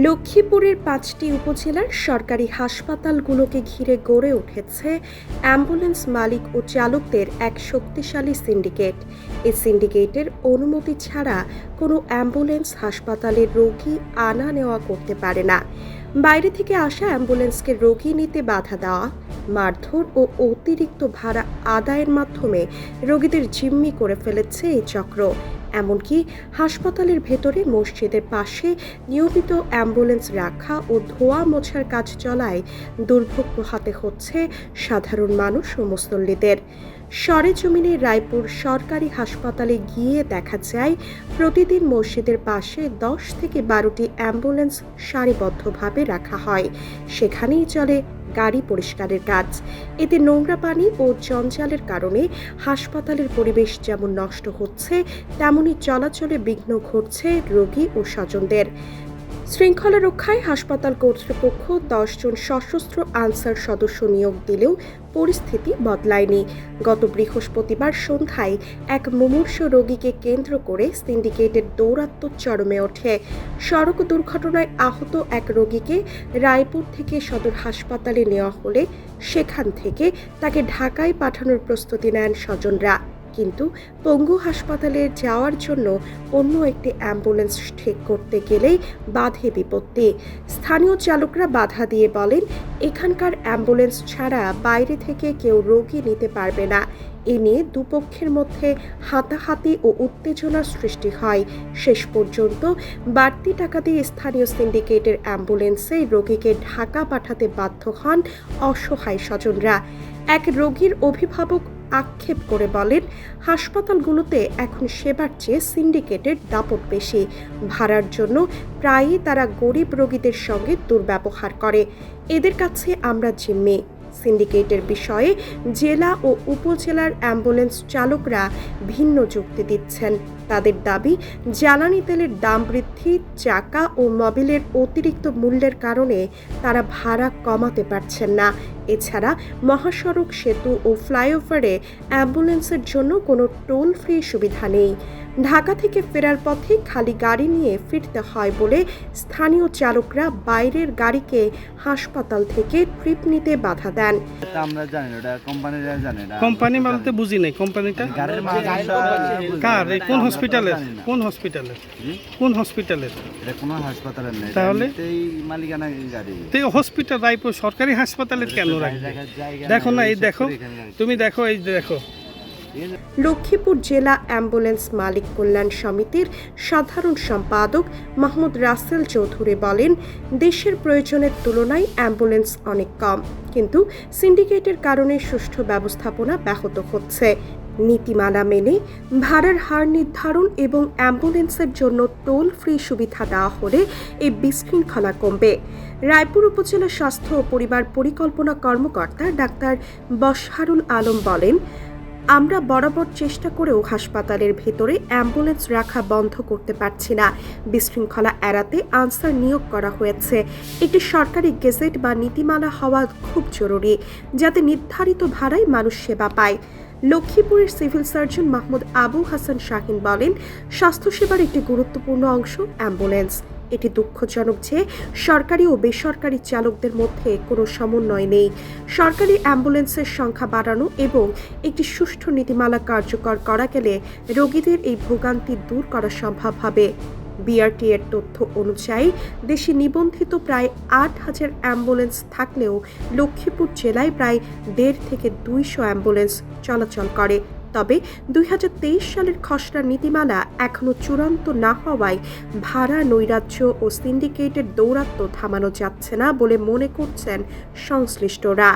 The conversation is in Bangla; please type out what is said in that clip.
লক্ষ্মীপুরের ৫টি উপজেলার সরকারি হাসপাতালগুলোকে ঘিরে গড়ে উঠেছে অ্যাম্বুলেন্স মালিক ও চালকদের এক শক্তিশালী সিন্ডিকেট। এই সিন্ডিকেটের অনুমতি ছাড়া কোনো অ্যাম্বুলেন্স হাসপাতালে রোগী আনা নেওয়া করতে পারে না। বাইরে থেকে আসা অ্যাম্বুলেন্সকে রোগী নিতে বাধা দেওয়া, মারধর ও অতিরিক্ত ভাড়া আদায়ের মাধ্যমে রোগীদের জিম্মি করে ফেলেছে এই চক্র। এমনকি হাসপাতালের ভেতরে মসজিদের পাশে নিয়মিত অ্যাম্বুলেন্স রাখা ও ধোয়া মোছার কাজ চলায় দুর্ভোগ পোহাতে হচ্ছে সাধারণ মানুষ ও মুসল্লিদের। সরেজমিনে রায়পুর সরকারি হাসপাতালে গিয়ে দেখা যায় প্রতিদিন মসজিদের পাশে ১০ থেকে ১২টি অ্যাম্বুলেন্স সারিবদ্ধভাবে রাখা হয়। সেখানেই চলে গাড়ি পরিষ্কারের কাজ। এতে নোংরা পানি ও জঞ্জালের কারণে হাসপাতালের পরিবেশ যেমন নষ্ট হচ্ছে, তেমনি চলাচলে বিঘ্ন ঘটছে রোগী ও স্বজনদের। শৃঙ্খলা রক্ষায় হাসপাতাল কর্তৃপক্ষ ১০ জন সশস্ত্র আনসার সদস্য নিয়োগ দিলেও পরিস্থিতি বদলায়নি। গত বৃহস্পতিবার সন্ধ্যায় এক মুমূর্ষ রোগীকে কেন্দ্র করে সিন্ডিকেটের দৌরাত্ম্য চরমে ওঠে। সড়ক দুর্ঘটনায় আহত এক রোগীকে রায়পুর থেকে সদর হাসপাতালে নেওয়া হলে সেখান থেকে তাকে ঢাকায় পাঠানোর প্রস্তুতি নেন স্বজনরা। কিন্তু পঙ্গু হাসপাতালে যাওয়ার জন্য অন্য একটি অ্যাম্বুলেন্স ঠিক করতে গেলেই বাধে বিপত্তি। স্থানীয় চালকরা বাধা দিয়ে বলেন, এখানকার অ্যাম্বুলেন্স ছাড়া বাইরে থেকে কেউ রোগী নিতে পারবে না। এ নিয়ে দুপক্ষের মধ্যে হাতাহাতি ও উত্তেজনার সৃষ্টি হয়। শেষ পর্যন্ত বাড়তি টাকা দিয়ে স্থানীয় সিন্ডিকেটের অ্যাম্বুলেন্সে রোগীকে ঢাকা পাঠাতে বাধ্য হন অসহায় স্বজনরা। এক রোগীর অভিভাবক আক্ষেপ করে বলেন, হাসপাতালগুলোতে এখন সেবার চেয়ে সিন্ডিকেটের দাপট বেশি। ভাড়ার জন্য প্রায়ই তারা গরিব রোগীদের সঙ্গে দুর্ব্যবহার করে। এদের কাছে আমরা জিম্মি। সিন্ডিকেটের বিষয়ে জেলা ও উপজেলার অ্যাম্বুলেন্স চালকরা ভিন্ন যুক্তি দিচ্ছেন। তাদের দাবি, জ্বালানি তেলের দাম বৃদ্ধি, চাকা ও মোবিলের অতিরিক্ত মূল্যের কারণে তারা ভাড়া কমাতে পারছেন না। এছাড়া মহাসড়ক, সেতু ও ফ্লাইওভারে অ্যাম্বুলেন্সের জন্য কোনো টোল ফ্রি সুবিধা নেই। ঢাকা থেকে ফেরার পথে খালি গাড়ি নিয়ে ফিরতে হয় বলে স্থানীয় চালকরা বাইরের গাড়িকে হাসপাতাল থেকে ট্রিপ নিতে বাধা দেন। আমরা জানি না, এটা কোম্পানিরা জানে না। কোম্পানি বলতে বুঝি নাই, কোম্পানিটা গাড়ির মালিক কার? কোন হসপিটালের? কোন হসপিটালের? কোন হসপিটালের? এটা কোনো হাসপাতালের নেই। তাহলে এই মালিকানা গাড়ি। তো হসপিটাল রায়পুর সরকারি হাসপাতালের কেন রাখবে? দেখো না, এই দেখো, তুমি দেখো, এই দেখো। লক্ষ্মীপুর জেলা অ্যাম্বুলেন্স মালিক কল্যাণ সমিতির সাধারণ সম্পাদক মাহমুদ রাসেল চৌধুরী বলেন, দেশের প্রয়োজনের তুলনায় অ্যাম্বুলেন্স অনেক কম, কিন্তু সিন্ডিকেটের কারণে সুষ্ঠু ব্যবস্থাপনা ব্যাহত হচ্ছে। নীতিমালা মেনে ভাড়ার হার নির্ধারণ এবং অ্যাম্বুলেন্সের জন্য টোল ফ্রি সুবিধা দেওয়া হলে এই বিশৃঙ্খলা কমবে। রায়পুর উপজেলা স্বাস্থ্য ও পরিবার পরিকল্পনা কর্মকর্তা ডাক্তার বশহারুল আলম বলেন, আমরা বরাবর চেষ্টা করেও হাসপাতালের ভেতরে অ্যাম্বুলেন্স রাখা বন্ধ করতে পারছি না। বিশৃঙ্খলা এড়াতে আনসার নিয়োগ করা হয়েছে। একটি সরকারি গেজেট বা নীতিমালা হওয়া খুব জরুরি, যাতে নির্ধারিত ভাড়ায় মানুষ সেবা পায়। লক্ষ্মীপুরের সিভিল সার্জন মাহমুদ আবু হাসান শাহিন বলেন, স্বাস্থ্যসেবার একটি গুরুত্বপূর্ণ অংশ অ্যাম্বুলেন্স। এটি দুঃখজনক যে সরকারি ও বেসরকারি চালকদের মধ্যে কোনো সমন্বয় নেই। সরকারি অ্যাম্বুলেন্সের সংখ্যা বাড়ানো এবং একটি সুষ্ঠু নীতিমালা কার্যকর করা গেলে রোগীদের এই ভোগান্তি দূর করা সম্ভব হবে। বিআরটি এর তথ্য অনুযায়ী দেশে নিবন্ধিত প্রায় ৮,০০০ অ্যাম্বুলেন্স থাকলেও লক্ষ্মীপুর জেলায় প্রায় ১৫০ থেকে ২০০ অ্যাম্বুলেন্স চলাচল করে। তবে ২০২৩ সালের খসড়া নীতিমালা এখনও চূড়ান্ত না হওয়ায় ভাড়া, নৈরাজ্য ও সিন্ডিকেটের দৌরাত্ম্য থামানো যাচ্ছে না বলে মনে করছেন সংশ্লিষ্টরা।